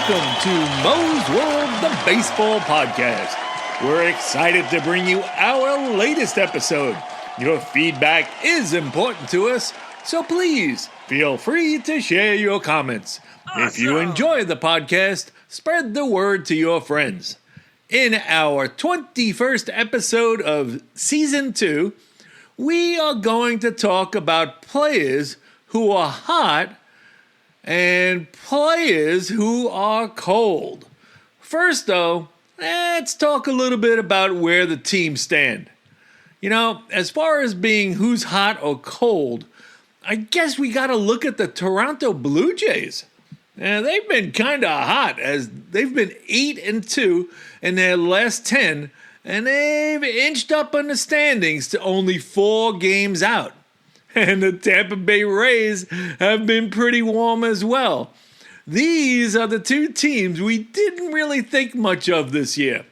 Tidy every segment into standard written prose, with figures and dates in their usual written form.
Welcome to Mo's World, the baseball podcast. We're excited to bring you our latest episode. Your feedback is important to us, so please feel free to share your comments. Awesome. If you enjoy the podcast, spread the word to your friends. In our 21st episode of Season 2, we are going to talk about players who are hot and players who are cold. First, though, let's talk a little bit about where the teams stand. You know, as far as being who's hot or cold, I guess we got to look at the Toronto Blue Jays. Now, they've been kind of hot as they've been 8-2 in their last 10, and they've inched up in the standings to only 4 games out. And the Tampa Bay Rays have been pretty warm as well. These are the two teams we didn't really think much of this year.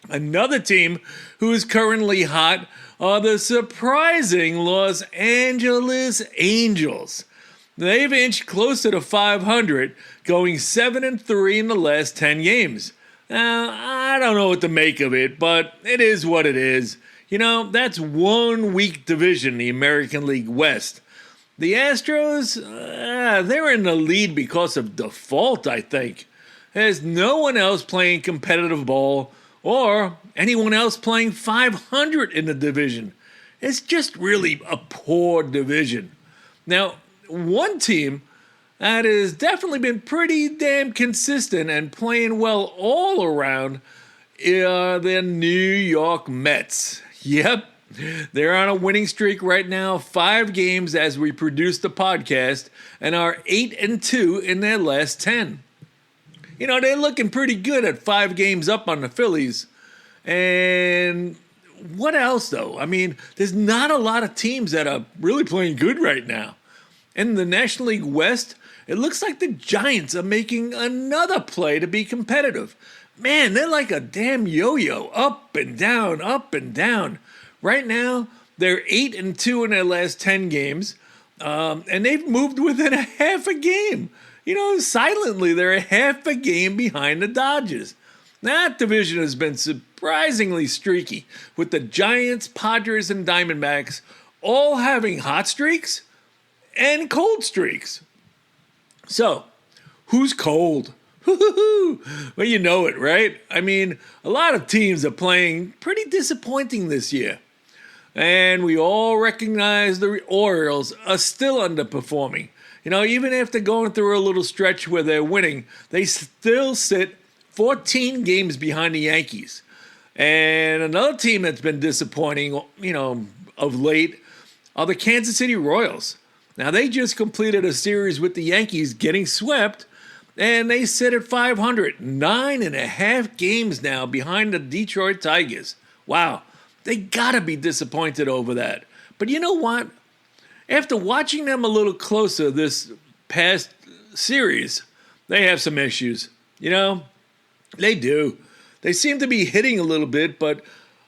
Another team who is currently hot are the surprising Los Angeles Angels. They've inched closer to 500, going 7-3 in the last 10 games. Now, I don't know what to make of it, but it is what it is. You know, that's one weak division, the American League West. The Astros, they're in the lead because of default, I think. There's no one else playing competitive ball or anyone else playing 500 in the division. It's just really a poor division. Now, one team that has definitely been pretty damn consistent and playing well all around are the New York Mets. Yep, they're on a winning streak right now, 5 games as we produce the podcast, and are 8-2 in their last 10. You know, they're looking pretty good at 5 games up on the Phillies. And what else, though? I mean, there's not a lot of teams that are really playing good right now. In the National League West, it looks like the Giants are making another play to be competitive. Man, they're like a damn yo-yo, up and down, up and down. Right now, they're 8-2 in their last 10 games, and they've moved within a half a game. You know, silently, they're a half a game behind the Dodgers. That division has been surprisingly streaky, with the Giants, Padres, and Diamondbacks all having hot streaks and cold streaks. So, who's cold? Well, you know it, right? I mean, a lot of teams are playing pretty disappointing this year. And we all recognize the Orioles are still underperforming. You know, even after going through a little stretch where they're winning, they still sit 14 games behind the Yankees. And another team that's been disappointing, you know, of late are the Kansas City Royals. Now, they just completed a series with the Yankees getting swept, and they sit at 500, 9.5 games now behind the Detroit Tigers. Wow, they gotta be disappointed over that. But you know what? After watching them a little closer this past series, they have some issues. You know, they do. They seem to be hitting a little bit, but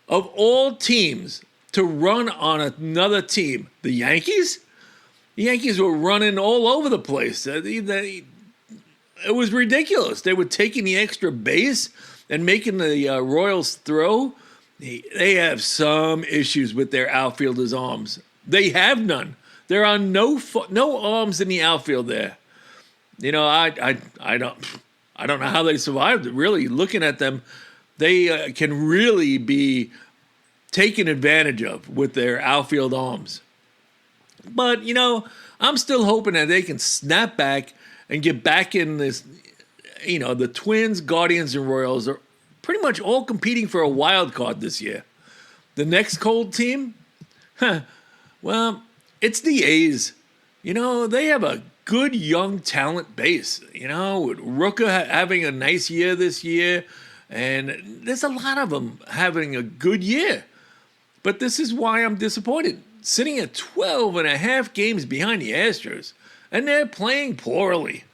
of all teams to run on another team, the Yankees were running all over the place. It was ridiculous. They were taking the extra base and making the Royals throw. They have some issues with their outfielders' arms. They have none. There are no arms in the outfield there. You know, I don't know how they survived it. Really, looking at them, they can really be taken advantage of with their outfield arms. But, you know, I'm still hoping that they can snap back and get back in this. You know, the Twins, Guardians, and Royals are pretty much all competing for a wild card this year. The next cold team? Well, it's the A's. You know, they have a good young talent base. You know, with Rooker having a nice year this year, and there's a lot of them having a good year. But this is why I'm disappointed. Sitting at 12.5 games behind the Astros, and they're playing poorly.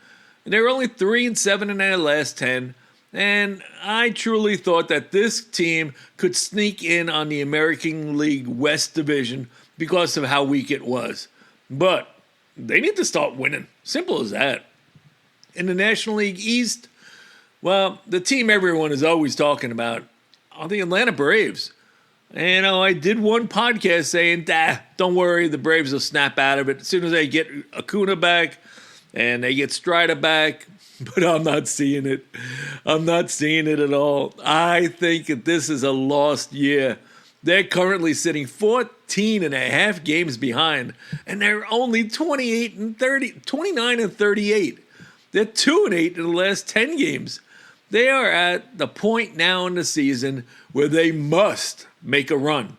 They're only 3-7 in their last 10, and I truly thought that this team could sneak in on the American League West Division because of how weak it was. But they need to start winning. Simple as that. In the National League East, Well, the team everyone is always talking about are the Atlanta Braves. And, I did one podcast saying, don't worry, the Braves will snap out of it as soon as they get Acuna back and they get Strider back. But I'm not seeing it. I'm not seeing it at all. I think that this is a lost year. They're currently sitting 14 and a half games behind, and they're only 29 and 38. They're 2-8 in the last 10 games. They are at the point now in the season where they must make a run,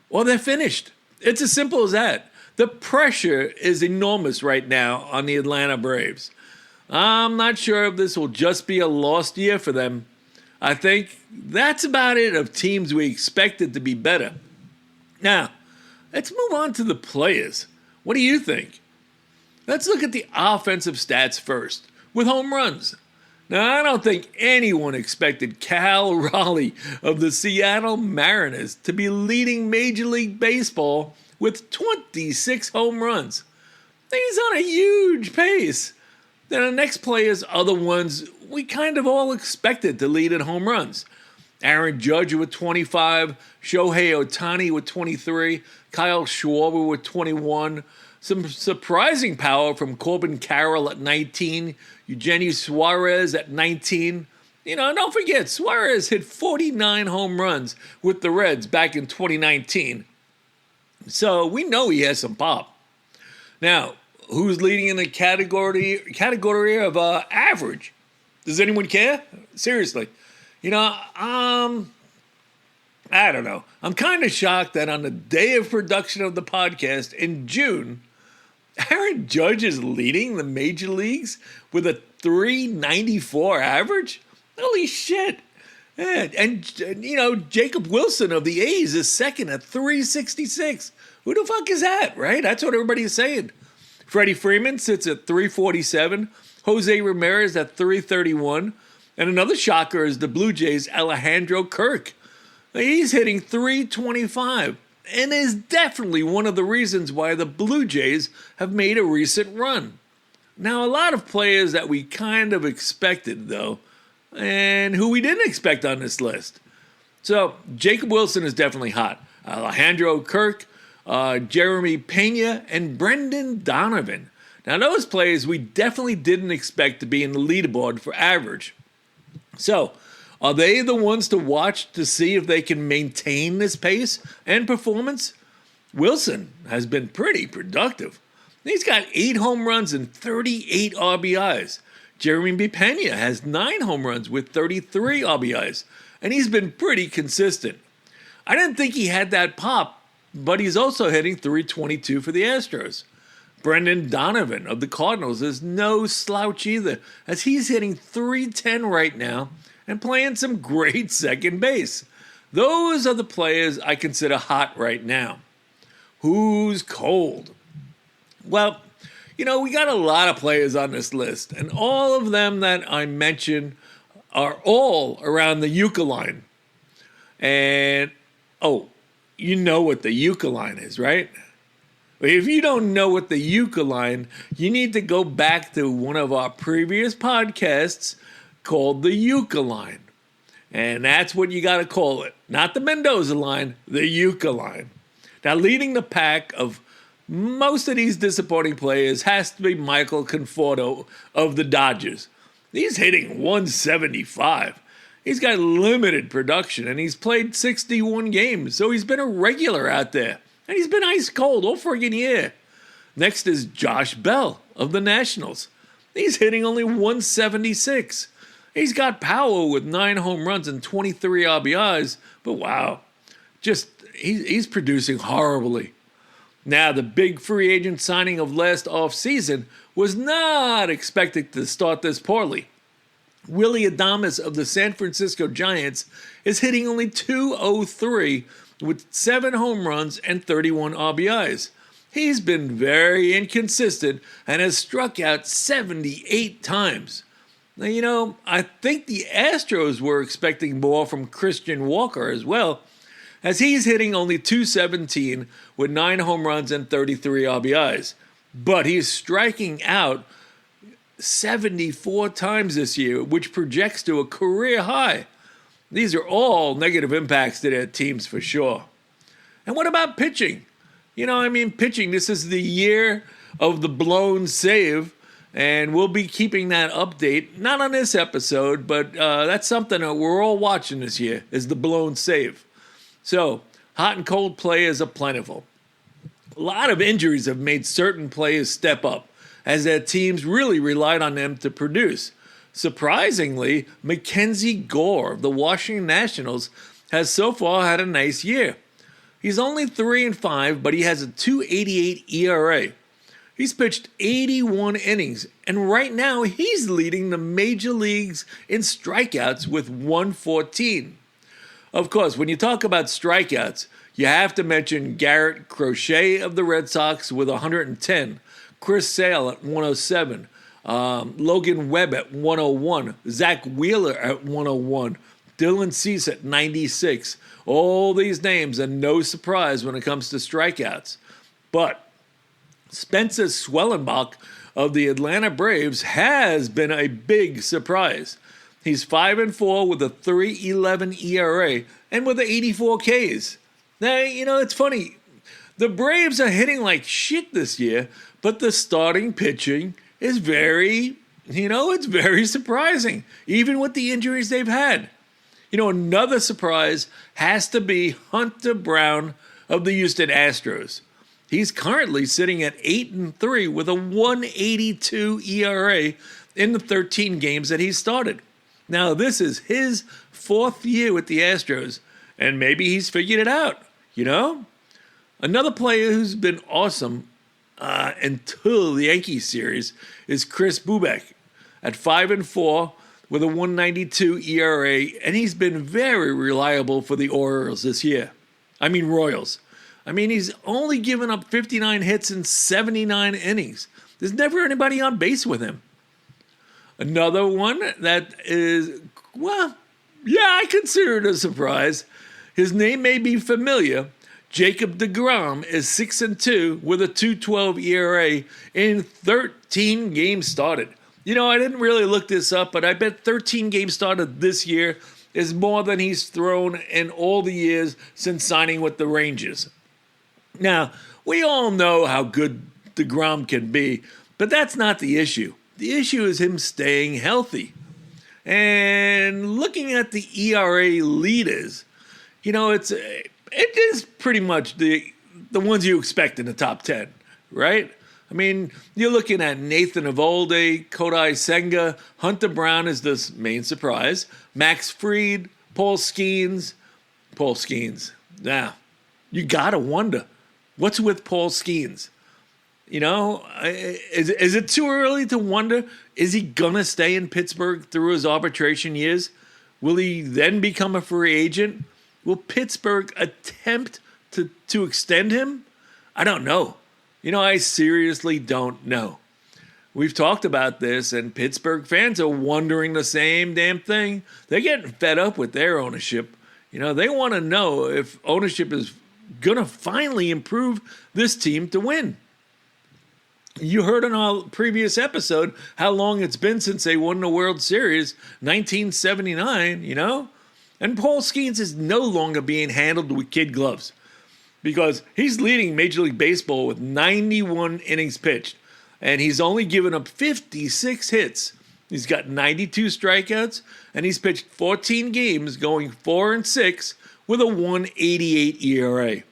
or they're finished. It's as simple as that. The pressure is enormous right now on the Atlanta Braves. I'm not sure if this will just be a lost year for them. I think that's about it of teams we expected to be better. Now, let's move on to the players. What do you think? Let's look at the offensive stats first, with home runs. Now, I don't think anyone expected Cal Raleigh of the Seattle Mariners to be leading Major League Baseball with 26 home runs. He's on a huge pace. Then the next players are the ones we kind of all expected to lead in home runs. Aaron Judge with 25, Shohei Ohtani with 23, Kyle Schwarber with 21. Some surprising power from Corbin Carroll at 19, Eugenio Suarez at 19. Don't forget, Suarez hit 49 home runs with the Reds back in 2019. So we know he has some pop. Now, who's leading in the category of average? Does anyone care? Seriously. I don't know. I'm kind of shocked that on the day of production of the podcast in June, Aaron Judge is leading the major leagues with a 394 average? Holy shit. And Jacob Wilson of the A's is second at 366. Who the fuck is that, right? That's what everybody is saying. Freddie Freeman sits at 347. Jose Ramirez at 331. And another shocker is the Blue Jays' Alejandro Kirk. He's hitting 325 and is definitely one of the reasons why the Blue Jays have made a recent run. Now, a lot of players that we kind of expected, though, and who we didn't expect on this list. So, Jacob Wilson is definitely hot. Alejandro Kirk, Jeremy Pena, and Brendan Donovan. Now, those players we definitely didn't expect to be in the leaderboard for average. So, are they the ones to watch to see if they can maintain this pace and performance? Wilson has been pretty productive. He's got 8 home runs and 38 RBIs. Jeremy Pena has 9 home runs with 33 RBIs, and he's been pretty consistent. I didn't think he had that pop, but he's also hitting 322 for the Astros. Brendan Donovan of the Cardinals is no slouch either, as he's hitting 310 right now and playing some great second base. Those are the players I consider hot right now. Who's cold? Well, we got a lot of players on this list, and all of them that I mentioned are all around the Yucca line. And, you know what the Yucca line is, right? If you don't know what the Yucca line, you need to go back to one of our previous podcasts called the Yucca line. And that's what you got to call it. Not the Mendoza line, the Yucca line. Now, leading the pack of most of these disappointing players has to be Michael Conforto of the Dodgers. He's hitting 175. He's got limited production, and he's played 61 games, so he's been a regular out there. And he's been ice cold all friggin' year. Next is Josh Bell of the Nationals. He's hitting only 176. He's got power with 9 home runs and 23 RBIs, but wow, he's producing horribly. Now, the big free agent signing of last offseason was not expected to start this poorly. Willy Adames of the San Francisco Giants is hitting only .203 with 7 home runs and 31 RBIs. He's been very inconsistent and has struck out 78 times. Now, I think the Astros were expecting more from Christian Walker as well, as he's hitting only .217 with 9 home runs and 33 RBIs. But he's striking out 74 times this year, which projects to a career high. These are all negative impacts to their teams for sure. And what about pitching? Pitching, this is the year of the blown save, and we'll be keeping that update, not on this episode, but that's something that we're all watching this year, is the blown save. So, hot and cold players are plentiful. A lot of injuries have made certain players step up, as their teams really relied on them to produce. Surprisingly, Mackenzie Gore of the Washington Nationals has so far had a nice year. He's only 3-5, but he has a 2.88 ERA. He's pitched 81 innings, and right now he's leading the major leagues in strikeouts with 114. Of course, when you talk about strikeouts, you have to mention Garrett Crochet of the Red Sox with 110, Chris Sale at 107, Logan Webb at 101, Zach Wheeler at 101, Dylan Cease at 96. All these names are no surprise when it comes to strikeouts. But Spencer Swellenbach of the Atlanta Braves has been a big surprise. He's 5-4 with a 3.11 ERA and with 84 Ks. Now, it's funny. The Braves are hitting like shit this year, but the starting pitching is it's very surprising, even with the injuries they've had. Another surprise has to be Hunter Brown of the Houston Astros. He's currently sitting at 8-3 with a 1.82 ERA in the 13 games that he's started. Now, this is his fourth year with the Astros, and maybe he's figured it out, Another player who's been awesome until the Yankees series is Chris Bubic at 5-4 with a 1.92 ERA, and he's been very reliable for the Royals this year. He's only given up 59 hits in 79 innings. There's never anybody on base with him. Another one that is, I consider it a surprise. His name may be familiar. Jacob deGrom is 6-2 with a 2.12 ERA in 13 games started. I didn't really look this up, but I bet 13 games started this year is more than he's thrown in all the years since signing with the Rangers. Now, we all know how good deGrom can be, but that's not the issue. The issue is him staying healthy. And looking at the ERA leaders, it is pretty much the ones you expect in the top 10, right? You're looking at Nathan Eovaldi, Kodai Senga, Hunter Brown is the main surprise, Max Fried, Paul Skeens. Now, you gotta wonder, what's with Paul Skeens? Is it too early to wonder, is he gonna stay in Pittsburgh through his arbitration years? Will he then become a free agent? Will Pittsburgh attempt to extend him? I don't know. I seriously don't know. We've talked about this, and Pittsburgh fans are wondering the same damn thing. They're getting fed up with their ownership. They want to know if ownership is going to finally improve this team to win. You heard in our previous episode how long it's been since they won the World Series, 1979, And Paul Skeens is no longer being handled with kid gloves because he's leading Major League Baseball with 91 innings pitched, and he's only given up 56 hits. He's got 92 strikeouts, and he's pitched 14 games, going 4-6 with a 1.88 ERA.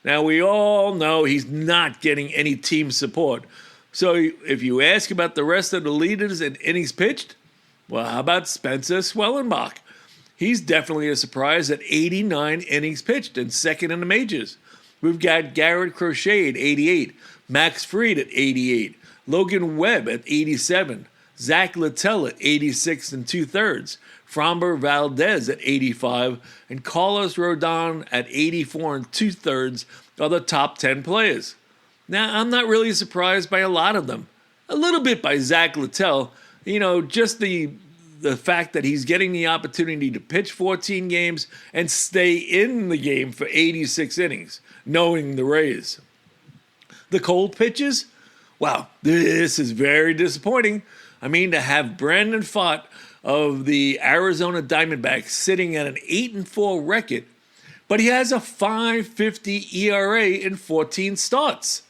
Now, we all know he's not getting any team support. So if you ask about the rest of the leaders in innings pitched, well, how about Spencer Swellenbach? He's definitely a surprise at 89 innings pitched and second in the majors. We've got Garrett Crochet at 88, Max Fried at 88, Logan Webb at 87, Zach Littell at 86 2/3, Framber Valdez at 85, and Carlos Rodon at 84 2/3 are the top 10 players. Now, I'm not really surprised by a lot of them. A little bit by Zach Littell, just the fact that he's getting the opportunity to pitch 14 games and stay in the game for 86 innings, knowing the Rays. The cold pitches, wow, this is very disappointing. I mean, to have Brandon Pfaadt of the Arizona Diamondbacks sitting at an 8-4 record, but he has a 5.50 ERA in 14 starts.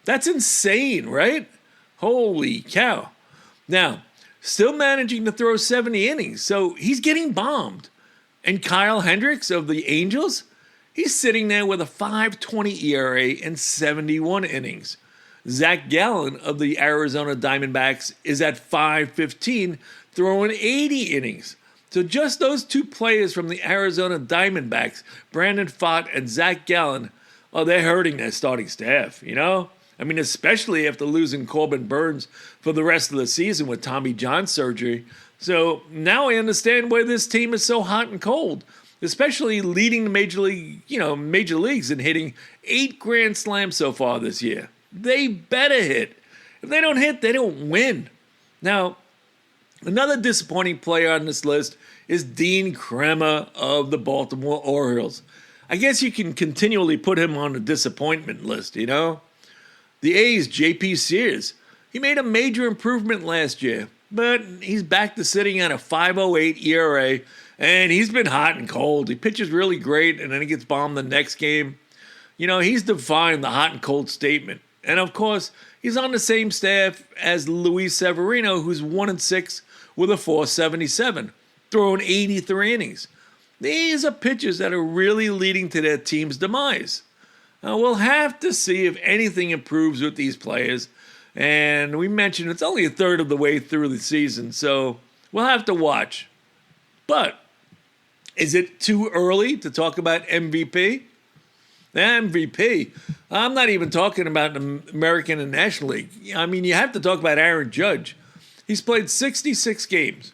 That's insane, right? Holy cow. Now, still managing to throw 70 innings, so he's getting bombed. And Kyle Hendricks of the Angels, he's sitting there with a 5.20 ERA in 71 innings. Zach Gallen of the Arizona Diamondbacks is at 5.15, throwing 80 innings. So just those two players from the Arizona Diamondbacks, Brandon Pfaadt and Zach Gallen, they're hurting their starting staff, you know? I mean, especially after losing Corbin Burns for the rest of the season with Tommy John surgery. So now I understand why this team is so hot and cold, especially leading the major leagues in hitting 8 grand slams so far this year. They better hit. If they don't hit, they don't win. Now, another disappointing player on this list is Dean Kremer of the Baltimore Orioles. I guess you can continually put him on the disappointment list, you know? The A's, J.P. Sears, he made a major improvement last year, but he's back to sitting at a 5.08 ERA, and he's been hot and cold. He pitches really great, and then he gets bombed the next game. You know, he's defined the hot and cold statement. And, of course, he's on the same staff as Luis Severino, who's 1-6 with a 4.77, throwing 83 innings. These are pitchers that are really leading to their team's demise. Now, we'll have to see if anything improves with these players. And we mentioned it's only a third of the way through the season, so we'll have to watch. But is it too early to talk about MVP? MVP. I'm not even talking about the American and National League. I mean, you have to talk about Aaron Judge. He's played 66 games.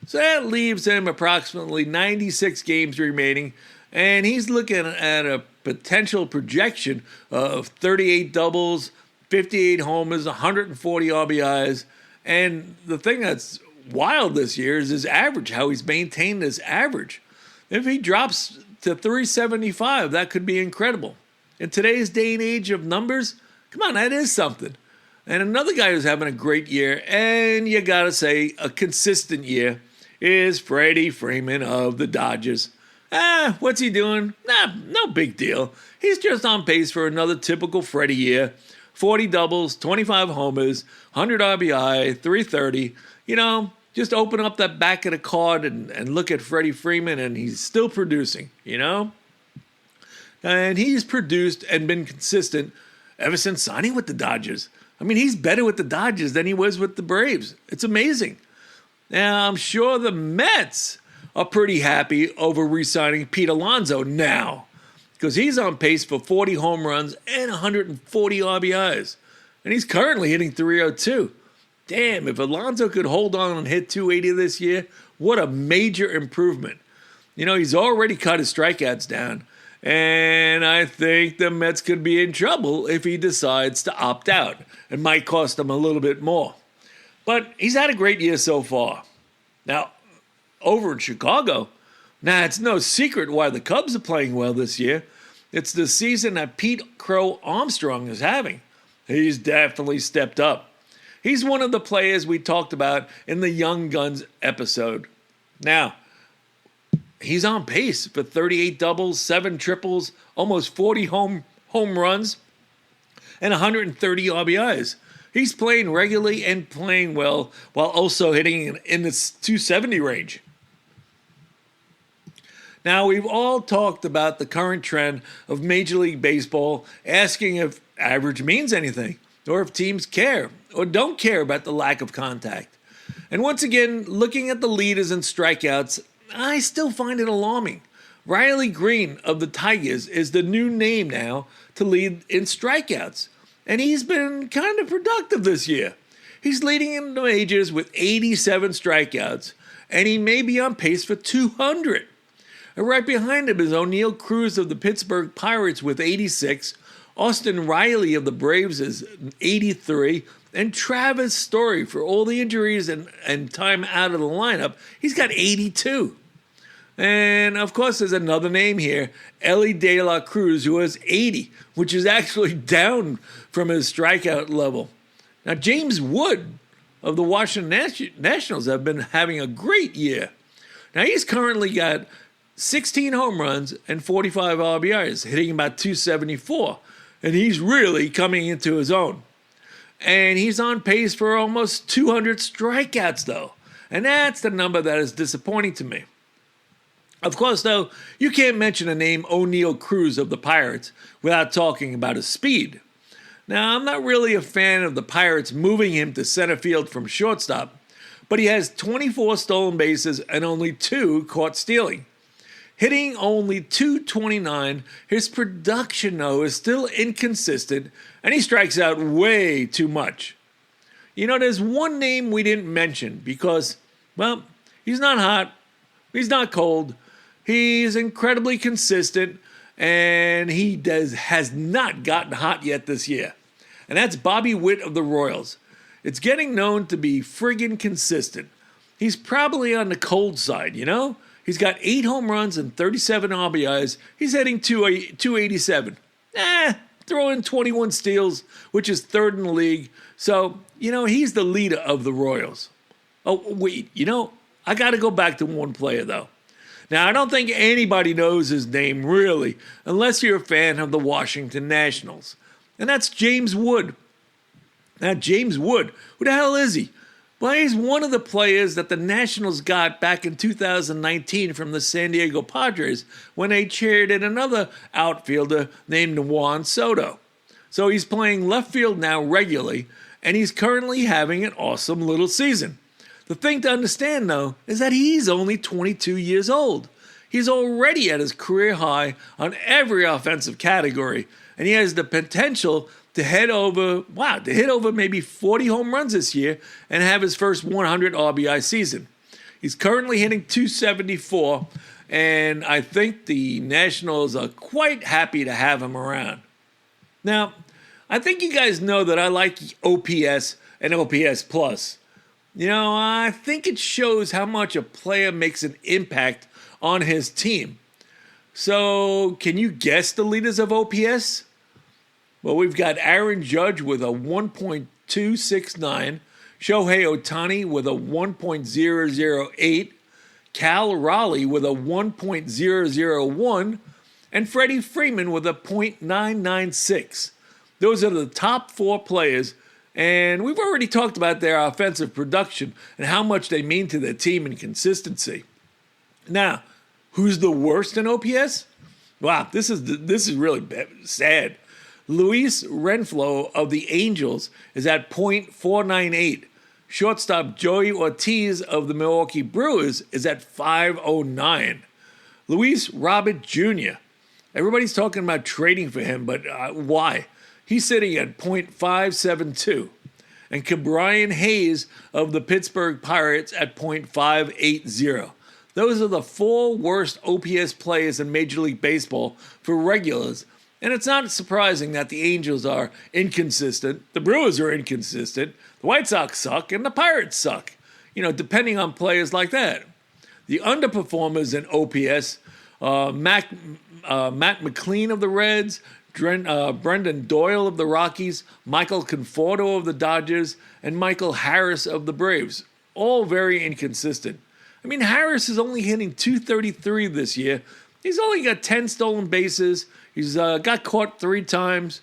So that leaves him approximately 96 games remaining. And he's looking at a potential projection of 38 doubles, 58 homers, 140 RBIs. And the thing that's wild this year is his average, how he's maintained his average. If he drops to 375, that could be incredible. In today's day and age of numbers, come on, that is something. And another guy who's having a great year, and you got to say a consistent year, is Freddie Freeman of the Dodgers. What's he doing? No big deal. He's just on pace for another typical Freddie year. 40 doubles, 25 homers, 100 RBI, 330. You know, just open up that back of the card and look at Freddie Freeman, and he's still producing, you know? And he's produced and been consistent ever since signing with the Dodgers. I mean, he's better with the Dodgers than he was with the Braves. It's amazing. Now, I'm sure the Mets are pretty happy over re-signing Pete Alonso now, because he's on pace for 40 home runs and 140 RBIs. And he's currently hitting 302. Damn, if Alonso could hold on and hit 280 this year, what a major improvement. You know, he's already cut his strikeouts down. And I think the Mets could be in trouble if he decides to opt out. It might cost them a little bit more. But he's had a great year so far. Now, over in Chicago, it's no secret why the Cubs are playing well this year. It's the season that Pete Crow Armstrong is having. He's definitely stepped up. He's one of the players we talked about in the Young Guns episode. Now, he's on pace for 38 doubles, 7 triples, almost 40 home runs, and 130 RBIs. He's playing regularly and playing well while also hitting in the 270 range. Now, we've all talked about the current trend of Major League Baseball asking if average means anything, or if teams care or don't care about the lack of contact. And once again, looking at the leaders in strikeouts, I still find it alarming. Riley Green of the Tigers is the new name now to lead in strikeouts, and he's been kind of productive this year. He's leading in the majors with 87 strikeouts, and he may be on pace for 200. And right behind him is O'Neal Cruz of the Pittsburgh Pirates with 86, Austin Riley of the Braves is 83, and Travis Story, for all the injuries and time out of the lineup, he's got 82. And, of course, there's another name here, Ellie De La Cruz, who has 80, which is actually down from his strikeout level. Now, James Wood of the Washington Nationals have been having a great year. Now, he's currently got 16 home runs and 45 RBIs, hitting about 274. And he's really coming into his own. And he's on pace for almost 200 strikeouts, though. And that's the number that is disappointing to me. Of course, though, you can't mention the name O'Neal Cruz of the Pirates without talking about his speed. Now, I'm not really a fan of the Pirates moving him to center field from shortstop, but he has 24 stolen bases and only 2 caught stealing. Hitting only .229, his production, though, is still inconsistent, and he strikes out way too much. You know, there's one name we didn't mention because, well, he's not hot, he's not cold, he's incredibly consistent, and he has not gotten hot yet this year. And that's Bobby Witt of the Royals. It's getting known to be friggin' consistent. He's probably on the cold side, you know? He's got 8 home runs and 37 RBIs. He's hitting 287. Throw in 21 steals, which is 3rd in the league. So, you know, he's the leader of the Royals. Oh, wait, you know, I got to go back to one player, though. Now, I don't think anybody knows his name, really, unless you're a fan of the Washington Nationals. And that's James Wood. Now, James Wood, who the hell is he? Well, he's one of the players that the Nationals got back in 2019 from the San Diego Padres when they traded another outfielder named Juan Soto. So he's playing left field now regularly, and he's currently having an awesome little season. The thing to understand, though, is that he's only 22 years old. He's already at his career high on every offensive category, and he has the potential to hit over maybe 40 home runs this year and have his first 100 RBI season. He's currently hitting .274, and I think the Nationals are quite happy to have him around. Now, I think you guys know that I like OPS and OPS Plus. You know, I think it shows how much a player makes an impact on his team. So, can you guess the leaders of OPS? Well, we've got Aaron Judge with a 1.269, Shohei Ohtani with a 1.008, Cal Raleigh with a 1.001, and Freddie Freeman with a .996. Those are the top 4 players, and we've already talked about their offensive production and how much they mean to their team and consistency. Now, who's the worst in OPS? Wow, this is really sad. Luis Renfroe of the Angels is at .498. Shortstop Joey Ortiz of the Milwaukee Brewers is at .509. Luis Robert Jr. Everybody's talking about trading for him, but why? He's sitting at .572. And Ke'Bryan Hayes of the Pittsburgh Pirates at .580. Those are the 4 worst OPS players in Major League Baseball for regulars. And it's not surprising that the Angels are inconsistent, the Brewers are inconsistent, the White Sox suck, and the Pirates suck, you know, depending on players like that. The underperformers in OPS, Matt McLean of the Reds, Brendan Doyle of the Rockies, Michael Conforto of the Dodgers, and Michael Harris of the Braves. All very inconsistent. I mean, Harris is only hitting .233 this year. He's only got 10 stolen bases. He's got caught 3 times.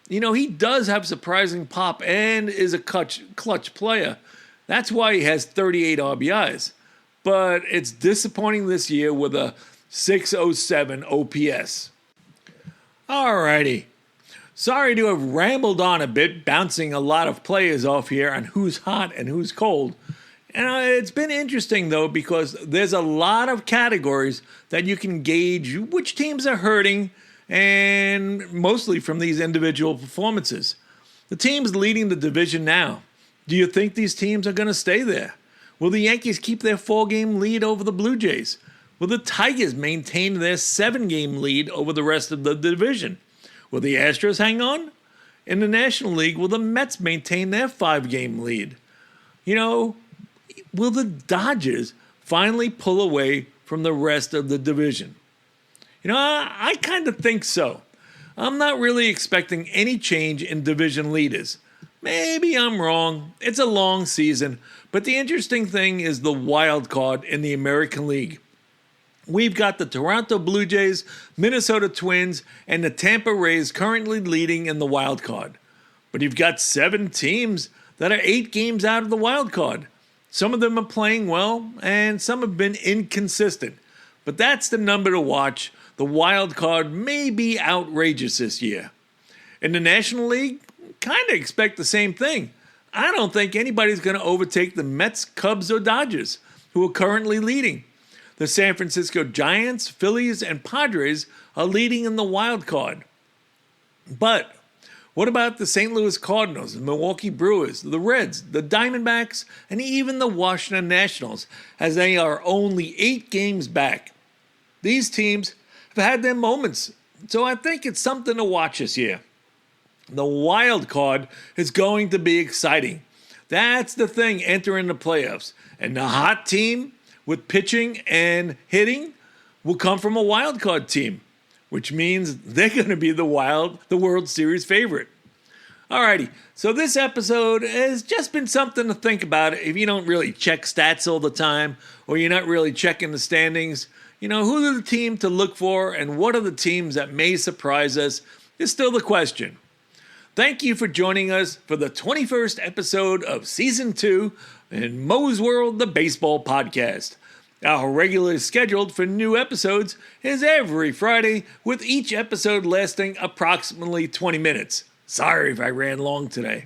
You know, he does have surprising pop and is a clutch player. That's why he has 38 RBIs. But it's disappointing this year with a .607 OPS. Alrighty. Sorry to have rambled on a bit, bouncing a lot of players off here on who's hot and who's cold. And it's been interesting, though, because there's a lot of categories that you can gauge which teams are hurting, and mostly from these individual performances. The teams leading the division now, do you think these teams are going to stay there? Will the Yankees keep their 4-game lead over the Blue Jays? Will the Tigers maintain their 7-game lead over the rest of the division? Will the Astros hang on? In the National League, will the Mets maintain their 5-game lead? You know, will the Dodgers finally pull away from the rest of the division? You know, I kind of think so. I'm not really expecting any change in division leaders. Maybe I'm wrong. It's a long season, but the interesting thing is the wild card in the American League. We've got the Toronto Blue Jays, Minnesota Twins, and the Tampa Rays currently leading in the wild card. But you've got 7 teams that are 8 games out of the wild card. Some of them are playing well, and some have been inconsistent. But that's the number to watch. The wild card may be outrageous this year. In the National League, kind of expect the same thing. I don't think anybody's going to overtake the Mets, Cubs, or Dodgers, who are currently leading. The San Francisco Giants, Phillies, and Padres are leading in the wild card. But what about the St. Louis Cardinals, the Milwaukee Brewers, the Reds, the Diamondbacks, and even the Washington Nationals, as they are only 8 games back? These teams have had their moments, so I think it's something to watch this year. The wild card is going to be exciting. That's the thing entering the playoffs. And the hot team with pitching and hitting will come from a wild card team, which means they're going to be the World Series favorite. Alrighty, so this episode has just been something to think about if you don't really check stats all the time, or you're not really checking the standings. You know, who are the team to look for, and what are the teams that may surprise us is still the question. Thank you for joining us for the 21st episode of Season 2 in Mo's World, the Baseball Podcast. Our regularly scheduled for new episodes is every Friday, with each episode lasting approximately 20 minutes. Sorry if I ran long today.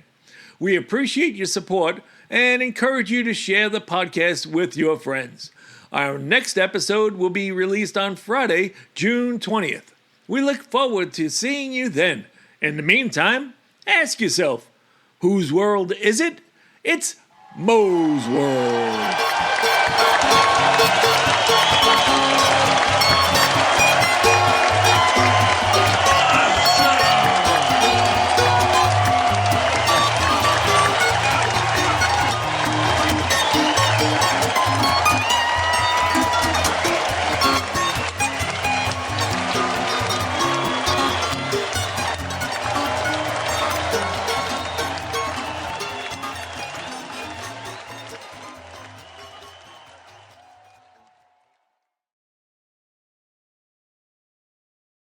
We appreciate your support and encourage you to share the podcast with your friends. Our next episode will be released on Friday, June 20th. We look forward to seeing you then. In the meantime, ask yourself, whose world is it? It's Mo's World.